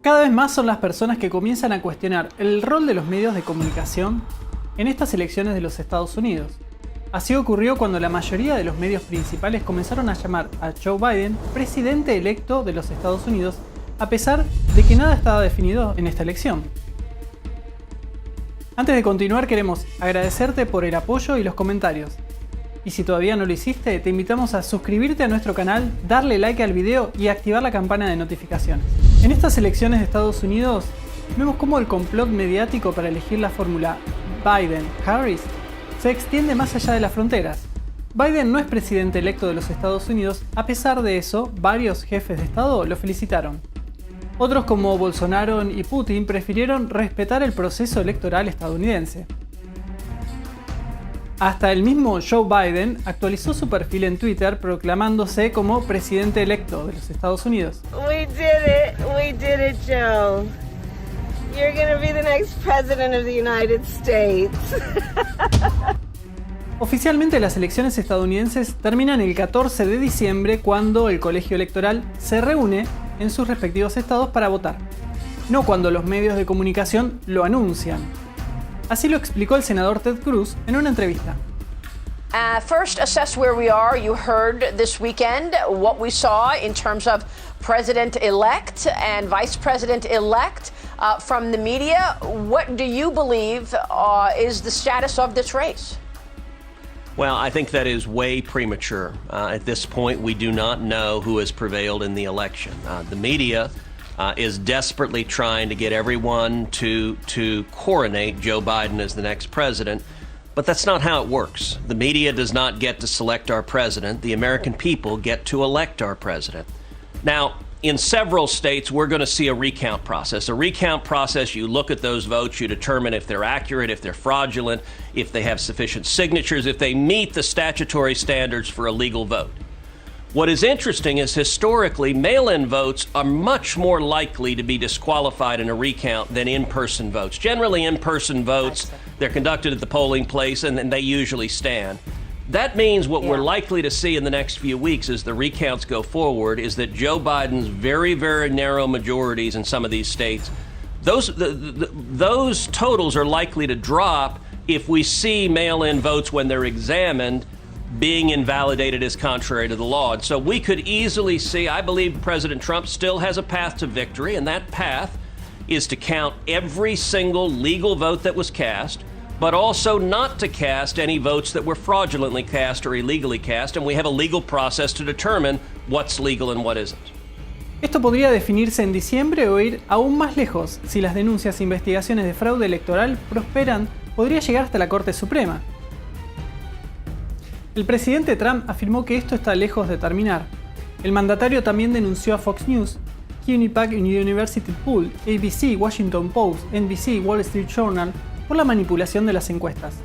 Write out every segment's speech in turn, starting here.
Cada vez más son las personas que comienzan a cuestionar el rol de los medios de comunicación en estas elecciones de los Estados Unidos. Así ocurrió cuando la mayoría de los medios principales comenzaron a llamar a Joe Biden presidente electo de los Estados Unidos, a pesar de que nada estaba definido en esta elección. Antes de continuar, queremos agradecerte por el apoyo y los comentarios. Y si todavía no lo hiciste, te invitamos a suscribirte a nuestro canal, darle like al video y activar la campana de notificaciones. En estas elecciones de Estados Unidos, vemos cómo el complot mediático para elegir la fórmula Biden-Harris se extiende más allá de las fronteras. Biden no es presidente electo de los Estados Unidos, a pesar de eso, varios jefes de Estado lo felicitaron. Otros como Bolsonaro y Putin prefirieron respetar el proceso electoral estadounidense. Hasta el mismo Joe Biden actualizó su perfil en Twitter proclamándose como presidente electo de los Estados Unidos. We did it, Joe. You're gonna be the next president of the United States. Oficialmente las elecciones estadounidenses terminan el 14 de diciembre cuando el colegio electoral se reúne en sus respectivos estados para votar, no cuando los medios de comunicación lo anuncian. Así lo explicó el senador Ted Cruz en una entrevista. First, assess where we are. You heard this weekend what we saw in terms of President-elect and Vice President-elect from the media. What do you believe is the status of this race? Well, I think that is way premature. At this point, we do not know who has prevailed in the election. The media is desperately trying to get everyone to coronate Joe Biden as the next president, but that's not how it works. The media does not get to select our president. The American people get to elect our president. Now, in several states, we're going to see a recount process. A recount process, you look at those votes, you determine if they're accurate, if they're fraudulent, if they have sufficient signatures, if they meet the statutory standards for a legal vote. What is interesting is historically, mail-in votes are much more likely to be disqualified in a recount than in-person votes. Generally, in-person votes, they're conducted at the polling place and then they usually stand. That means what we're likely to see in the next few weeks as the recounts go forward is that Joe Biden's very, very narrow majorities in some of these states, those totals are likely to drop if we see mail-in votes when they're examined being invalidated as contrary to the law. And so we could easily see, I believe President Trump still has a path to victory, and that path is to count every single legal vote that was cast, but also not to cast any votes that were fraudulently cast or illegally cast, and we have a legal process to determine what's legal and what isn't. Esto podría definirse en diciembre o ir aún más lejos. Si las denuncias e investigaciones de fraude electoral prosperan, podría llegar hasta la Corte Suprema. El presidente Trump afirmó que esto está lejos de terminar. El mandatario también denunció a Fox News, Quinnipiac University Poll, ABC, Washington Post, NBC, Wall Street Journal por la manipulación de las encuestas.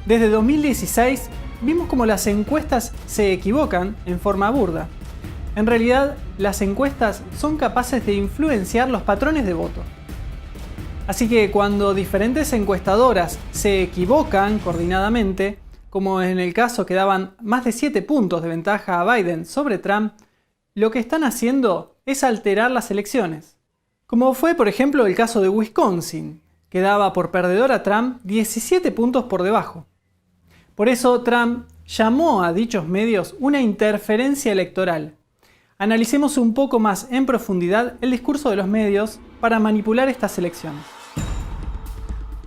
Desde 2016 vimos cómo las encuestas se equivocan en forma burda. En realidad, las encuestas son capaces de influenciar los patrones de voto. Así que cuando diferentes encuestadoras se equivocan coordinadamente, como en el caso que daban más de 7 puntos de ventaja a Biden sobre Trump, lo que están haciendo es alterar las elecciones. Como fue por ejemplo el caso de Wisconsin, que daba por perdedor a Trump 17 puntos por debajo. Por eso Trump llamó a dichos medios una interferencia electoral. Analicemos un poco más en profundidad el discurso de los medios para manipular estas elecciones.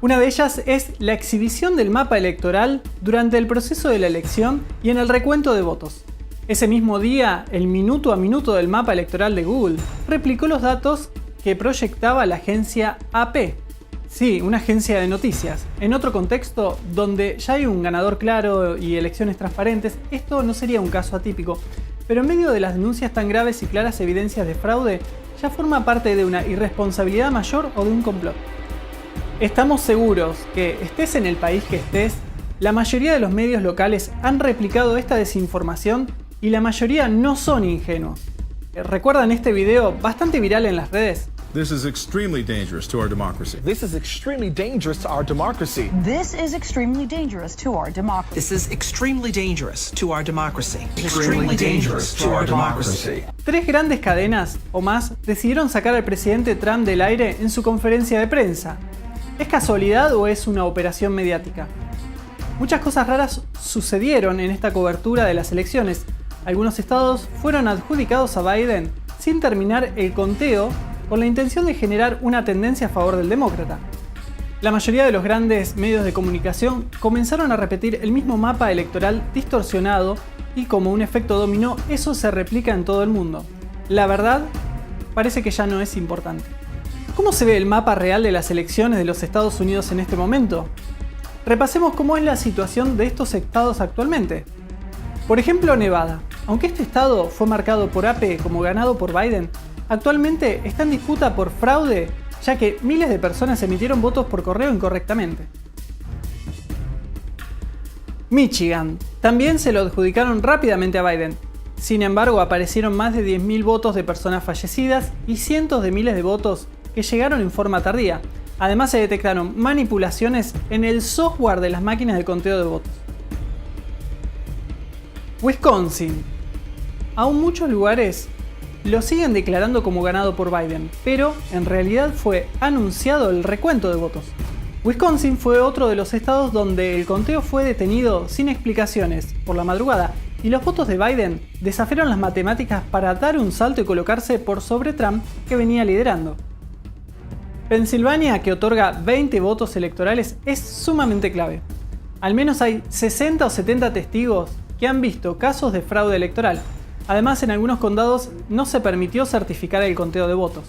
Una de ellas es la exhibición del mapa electoral durante el proceso de la elección y en el recuento de votos. Ese mismo día, el minuto a minuto del mapa electoral de Google replicó los datos que proyectaba la agencia AP. Sí, una agencia de noticias. En otro contexto, donde ya hay un ganador claro y elecciones transparentes, esto no sería un caso atípico. Pero en medio de las denuncias tan graves y claras evidencias de fraude, ya forma parte de una irresponsabilidad mayor o de un complot. Estamos seguros que, estés en el país que estés, la mayoría de los medios locales han replicado esta desinformación y la mayoría no son ingenuos. ¿Recuerdan este video bastante viral en las redes? This is extremely dangerous to our democracy. This is extremely dangerous to our democracy. This is extremely dangerous to our democracy. This is extremely dangerous to our democracy. Extremely dangerous to our democracy. Tres grandes cadenas o más decidieron sacar al presidente Trump del aire en su conferencia de prensa. ¿Es casualidad o es una operación mediática? Muchas cosas raras sucedieron en esta cobertura de las elecciones. Algunos estados fueron adjudicados a Biden sin terminar el conteo con la intención de generar una tendencia a favor del demócrata. La mayoría de los grandes medios de comunicación comenzaron a repetir el mismo mapa electoral distorsionado y como un efecto dominó eso se replica en todo el mundo. La verdad parece que ya no es importante. ¿Cómo se ve el mapa real de las elecciones de los Estados Unidos en este momento? Repasemos cómo es la situación de estos estados actualmente. Por ejemplo, Nevada. Aunque este estado fue marcado por AP como ganado por Biden, actualmente está en disputa por fraude, ya que miles de personas emitieron votos por correo incorrectamente. Michigan. También se lo adjudicaron rápidamente a Biden. Sin embargo, aparecieron más de 10.000 votos de personas fallecidas y cientos de miles de votos que llegaron en forma tardía. Además, se detectaron manipulaciones en el software de las máquinas de conteo de votos. Wisconsin. Aún muchos lugares lo siguen declarando como ganado por Biden, pero en realidad fue anunciado el recuento de votos. Wisconsin fue otro de los estados donde el conteo fue detenido sin explicaciones por la madrugada y los votos de Biden desafiaron las matemáticas para dar un salto y colocarse por sobre Trump, que venía liderando. Pensilvania, que otorga 20 votos electorales, es sumamente clave. Al menos hay 60 o 70 testigos que han visto casos de fraude electoral. Además, en algunos condados no se permitió certificar el conteo de votos.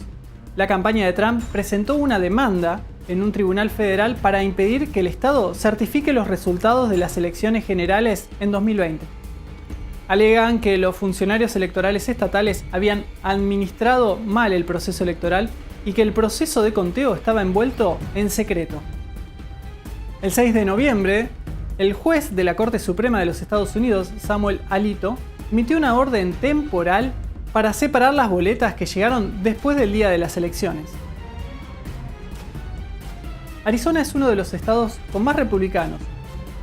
La campaña de Trump presentó una demanda en un tribunal federal para impedir que el Estado certifique los resultados de las elecciones generales en 2020. Alegan que los funcionarios electorales estatales habían administrado mal el proceso electoral y que el proceso de conteo estaba envuelto en secreto. El 6 de noviembre, el juez de la Corte Suprema de los Estados Unidos, Samuel Alito, emitió una orden temporal para separar las boletas que llegaron después del día de las elecciones. Arizona es uno de los estados con más republicanos.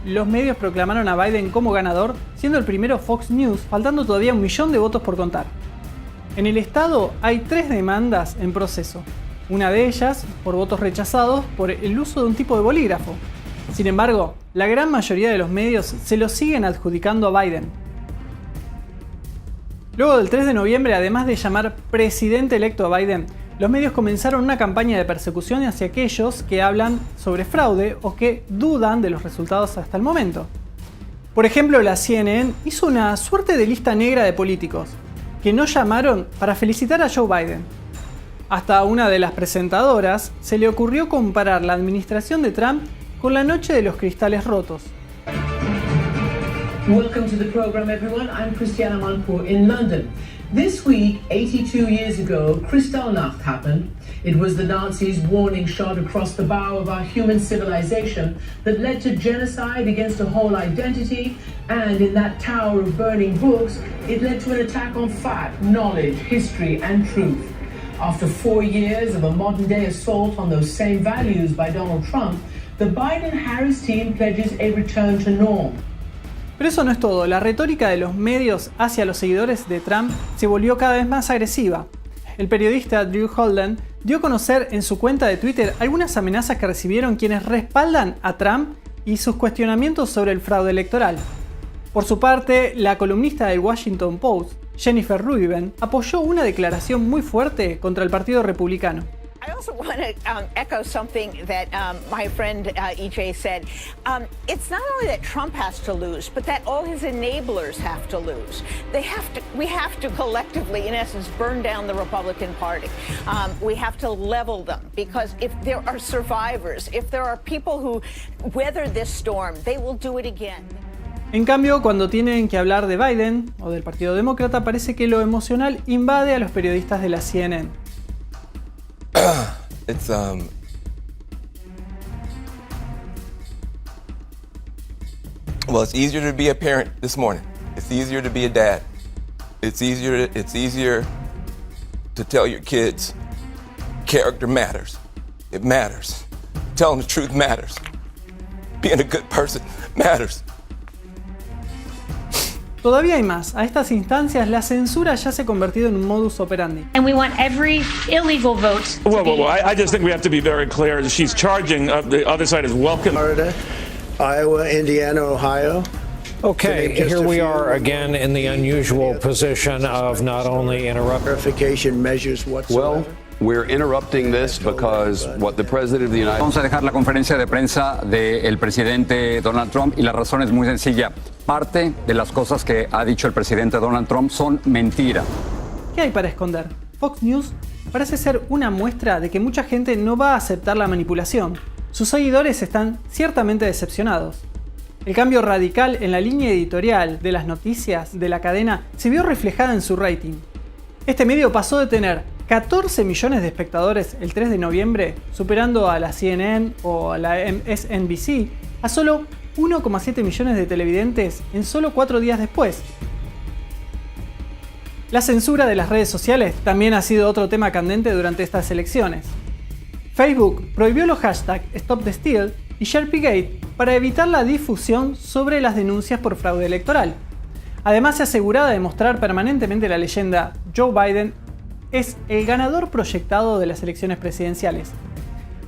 Los medios proclamaron a Biden como ganador, siendo el primero Fox News, faltando todavía 1 millón de votos por contar. En el estado hay 3 demandas en proceso, una de ellas por votos rechazados por el uso de un tipo de bolígrafo. Sin embargo, la gran mayoría de los medios se lo siguen adjudicando a Biden. Luego del 3 de noviembre, además de llamar presidente electo a Biden, los medios comenzaron una campaña de persecución hacia aquellos que hablan sobre fraude o que dudan de los resultados hasta el momento. Por ejemplo, la CNN hizo una suerte de lista negra de políticos que no llamaron para felicitar a Joe Biden. Hasta a una de las presentadoras se le ocurrió comparar la administración de Trump con la noche de los cristales rotos. Welcome to the program, everyone. I'm Christiana Manpour in London. This week, 82 years ago, Kristallnacht happened. It was the Nazis' warning shot across the bow of our human civilization that led to genocide against a whole identity, and in that tower of burning books, it led to an attack on fact, knowledge, history, and truth. After 4 years of a modern-day assault on those same values by Donald Trump, the Biden-Harris team pledges a return to norm. Pero eso no es todo, la retórica de los medios hacia los seguidores de Trump se volvió cada vez más agresiva. El periodista Drew Holden dio a conocer en su cuenta de Twitter algunas amenazas que recibieron quienes respaldan a Trump y sus cuestionamientos sobre el fraude electoral. Por su parte, la columnista del Washington Post, Jennifer Rubin, apoyó una declaración muy fuerte contra el Partido Republicano. I also want to echo something that my friend EJ said. It's not only that Trump has to lose, but that all his enablers have to lose. We have to collectively, in essence, burn down the Republican Party. We have to level them, because if there are survivors, if there are people who weather this storm, they will do it again. En cambio, cuando tienen que hablar de Biden o del Partido Demócrata, parece que lo emocional invade a los periodistas de la CNN. It's well, it's easier to be a parent this morning. It's easier to be a dad. It's easier to tell your kids Character matters. It matters. Telling the truth matters. Being a good person matters. Todavía hay más. A estas instancias, la censura ya se ha convertido en un modus operandi. And we want every illegal vote. Well, I just think we have to be very clear. She's charging. The other side is welcome. Florida, Iowa, Indiana, Ohio. Okay, here we are again in the unusual position of not only verification measures whatsoever. Well, we're interrupting this because what the President of the United Vamos a dejar la conferencia de prensa del presidente Donald Trump y la razón es muy sencilla. Parte de las cosas que ha dicho el presidente Donald Trump son mentira. ¿Qué hay para esconder? Fox News parece ser una muestra de que mucha gente no va a aceptar la manipulación. Sus seguidores están ciertamente decepcionados. El cambio radical en la línea editorial de las noticias de la cadena se vio reflejada en su rating. Este medio pasó de tener 14 millones de espectadores el 3 de noviembre, superando a la CNN o a la MSNBC, a solo 1,7 millones de televidentes en solo 4 días después. La censura de las redes sociales también ha sido otro tema candente durante estas elecciones. Facebook prohibió los hashtags StopTheSteal y SharePigate para evitar la difusión sobre las denuncias por fraude electoral. Además, se aseguraba de mostrar permanentemente la leyenda Joe Biden es el ganador proyectado de las elecciones presidenciales.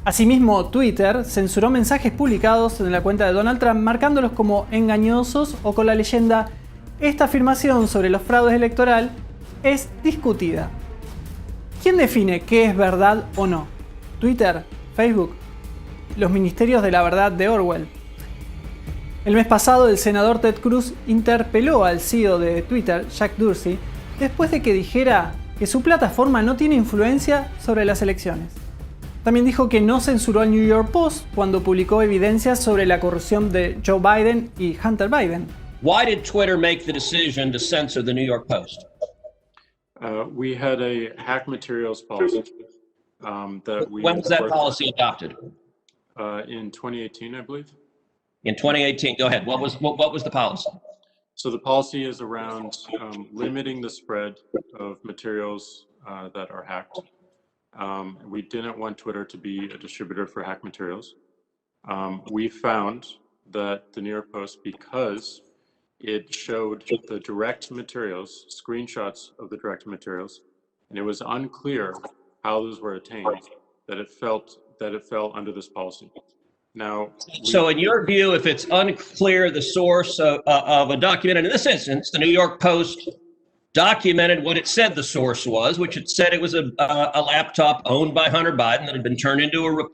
Asimismo, Twitter censuró mensajes publicados en la cuenta de Donald Trump marcándolos como engañosos o con la leyenda "Esta afirmación sobre los fraudes electorales es discutida". ¿Quién define qué es verdad o no? ¿Twitter? ¿Facebook? ¿Los ministerios de la verdad de Orwell? El mes pasado, el senador Ted Cruz interpeló al CEO de Twitter, Jack Dorsey, después de que dijera que su plataforma no tiene influencia sobre las elecciones. También dijo que no censuró al New York Post cuando publicó evidencias sobre la corrupción de Joe Biden y Hunter Biden. Why did Twitter make the decision to censor the New York Post? We had a hack materials policy that we... When was that policy adopted? In 2018, I believe. In 2018, go ahead. What was the policy? So the policy is around limiting the spread of materials that are hacked. We didn't want Twitter to be a distributor for hacked materials. We found that the New York Post, because it showed the direct materials, screenshots of the direct materials, and it was unclear how those were attained, that it fell under this policy. Now, so in your view, if it's unclear the source of a document, and in this instance, the New York Post documented what it said the source was, which it said it was a laptop owned by Hunter Biden that had been turned into a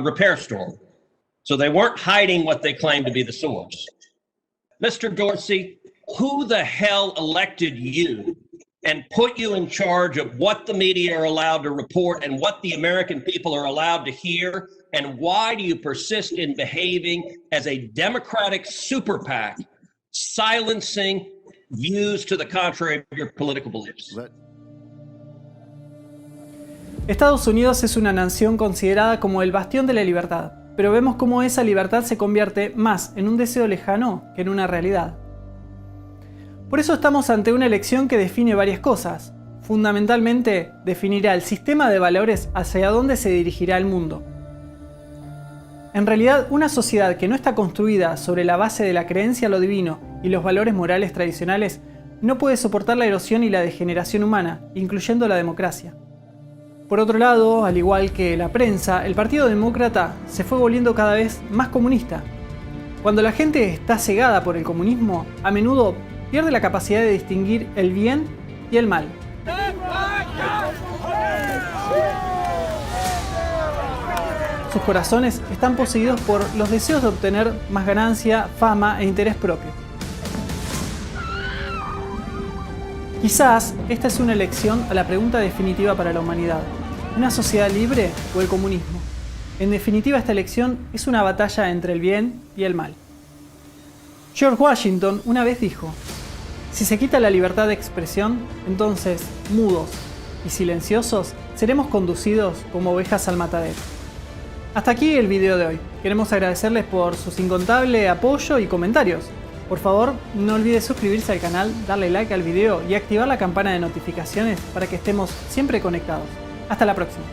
repair store. So they weren't hiding what they claimed to be the source. Mr. Dorsey, who the hell elected you and put you in charge of what the media are allowed to report and what the American people are allowed to hear? And why do you persist in behaving as a Democratic super PAC, silencing views to the contrary of your political beliefs? Estados Unidos es una nación considerada como el bastión de la libertad, pero vemos cómo esa libertad se convierte más en un deseo lejano que en una realidad. Por eso estamos ante una elección que define varias cosas. Fundamentalmente, definirá el sistema de valores hacia dónde se dirigirá el mundo. En realidad, una sociedad que no está construida sobre la base de la creencia en lo divino y los valores morales tradicionales no puede soportar la erosión y la degeneración humana, incluyendo la democracia. Por otro lado, al igual que la prensa, el Partido Demócrata se fue volviendo cada vez más comunista. Cuando la gente está cegada por el comunismo, a menudo pierde la capacidad de distinguir el bien y el mal. Sus corazones están poseídos por los deseos de obtener más ganancia, fama e interés propio. Quizás esta es una elección a la pregunta definitiva para la humanidad: ¿una sociedad libre o el comunismo? En definitiva, esta elección es una batalla entre el bien y el mal. George Washington una vez dijo: si se quita la libertad de expresión, entonces, mudos y silenciosos, seremos conducidos como ovejas al matadero. Hasta aquí el video de hoy. Queremos agradecerles por su incontable apoyo y comentarios. Por favor, no olvides suscribirse al canal, darle like al video y activar la campana de notificaciones para que estemos siempre conectados. Hasta la próxima.